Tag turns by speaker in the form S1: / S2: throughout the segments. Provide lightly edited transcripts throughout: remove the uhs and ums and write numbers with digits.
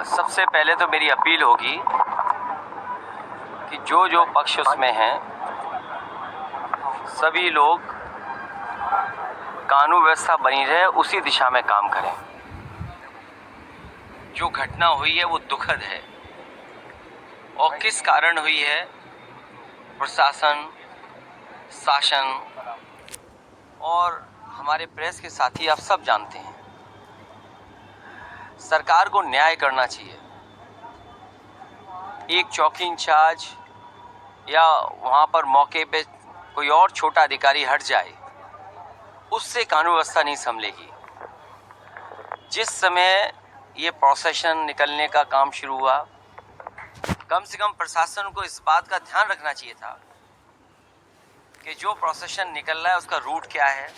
S1: सबसे पहले तो मेरी अपील होगी कि जो पक्ष उसमें हैं सभी लोग कानून व्यवस्था बनी रहे उसी दिशा में काम करें। जो घटना हुई है वो दुखद है और किस कारण हुई है प्रशासन, शासन और हमारे प्रेस के साथी आप सब जानते हैं। सरकार को न्याय करना चाहिए। एक चौकी इंचार्ज या वहाँ पर मौके पे कोई और छोटा अधिकारी हट जाए, उससे कानून व्यवस्था नहीं संभलेगी। जिस समय ये प्रोसेशन निकलने का काम शुरू हुआ, कम से कम प्रशासन को इस बात का ध्यान रखना चाहिए था कि जो प्रोसेशन निकल रहा है उसका रूट क्या है,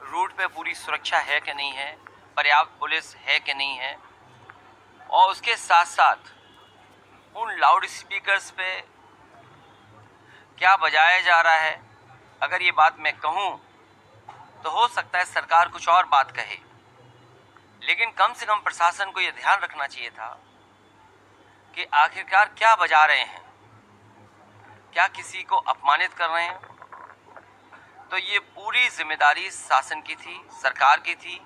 S1: रूट पे पूरी सुरक्षा है कि नहीं है, पर्याप्त पुलिस है कि नहीं है, और उसके साथ साथ उन लाउड स्पीकर्स पे क्या बजाया जा रहा है। अगर ये बात मैं कहूँ तो हो सकता है सरकार कुछ और बात कहे, लेकिन कम से कम प्रशासन को ये ध्यान रखना चाहिए था कि आखिरकार क्या बजा रहे हैं, क्या किसी को अपमानित कर रहे हैं। तो ये पूरी जिम्मेदारी शासन की थी, सरकार की थी।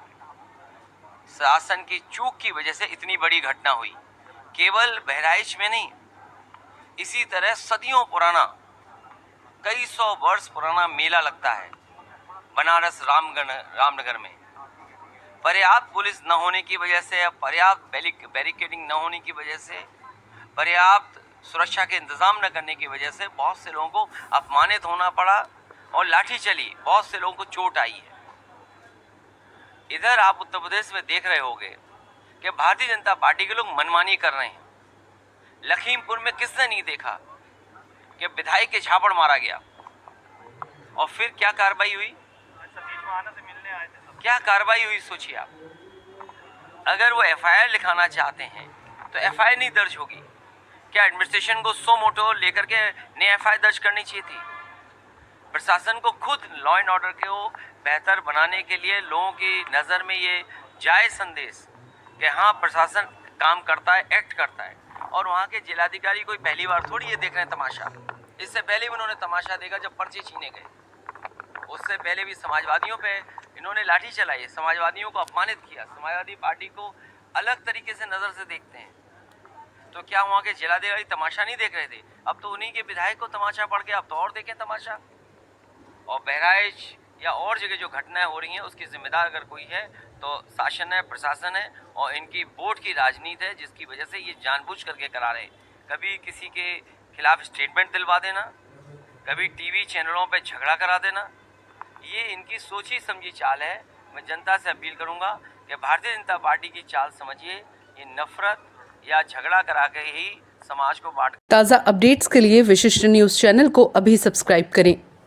S1: शासन की चूक की वजह से इतनी बड़ी घटना हुई। केवल बहराइच में नहीं, इसी तरह सदियों पुराना, कई सौ वर्ष पुराना मेला लगता है बनारस रामनगर में। पर्याप्त पुलिस न होने की वजह से, पर्याप्त बैरिकेडिंग न होने की वजह से, पर्याप्त सुरक्षा के इंतजाम न करने की वजह से बहुत से लोगों को अपमानित होना पड़ा और लाठी चली, बहुत से लोगों को चोट आई है। इधर आप उत्तर प्रदेश में देख रहे होंगे कि भारतीय जनता पार्टी के लोग मनमानी कर रहे हैं। लखीमपुर में किसने नहीं देखा कि विधायक के झापड़ मारा गया और फिर क्या कार्रवाई हुई, क्या कार्रवाई हुई सोचिए आप। अगर वो एफआईआर लिखाना चाहते हैं तो एफआईआर नहीं दर्ज होगी क्या? एडमिनिस्ट्रेशन को सो मोटो लेकर के नई एफआईआर दर्ज करनी चाहिए थी। प्रशासन को खुद लॉ एंड ऑर्डर को बेहतर बनाने के लिए लोगों की नज़र में ये जाए संदेश कि हाँ प्रशासन काम करता है, एक्ट करता है। और वहाँ के जिलाधिकारी कोई पहली बार थोड़ी ये देख रहे हैं तमाशा। इससे पहले भी उन्होंने तमाशा देखा जब पर्चे छीने गए, उससे पहले भी समाजवादियों पे इन्होंने लाठी चलाई, समाजवादियों को अपमानित किया। समाजवादी पार्टी को अलग तरीके से नज़र से देखते हैं। तो क्या वहाँ के जिलाधिकारी तमाशा नहीं देख रहे थे? अब तो उन्हीं के विधायक को तमाशा पड़ गया, अब तो और देखें तमाशा। और बहराइच या और जगह जो घटनाएं हो रही हैं उसकी जिम्मेदार अगर कोई है तो शासन है, प्रशासन है और इनकी वोट की राजनीति है, जिसकी वजह से ये जानबूझ करके करा रहे हैं। कभी किसी के खिलाफ स्टेटमेंट दिलवा देना, कभी टीवी चैनलों पे झगड़ा करा देना, ये इनकी सोची समझी चाल है। मैं जनता से अपील करूंगा कि भारतीय जनता पार्टी की चाल समझिए, ये नफरत या झगड़ा करा के ही समाज को बांट।
S2: ताज़ा अपडेट्स के लिए विशिष्ट न्यूज़ चैनल को अभी सब्सक्राइब करें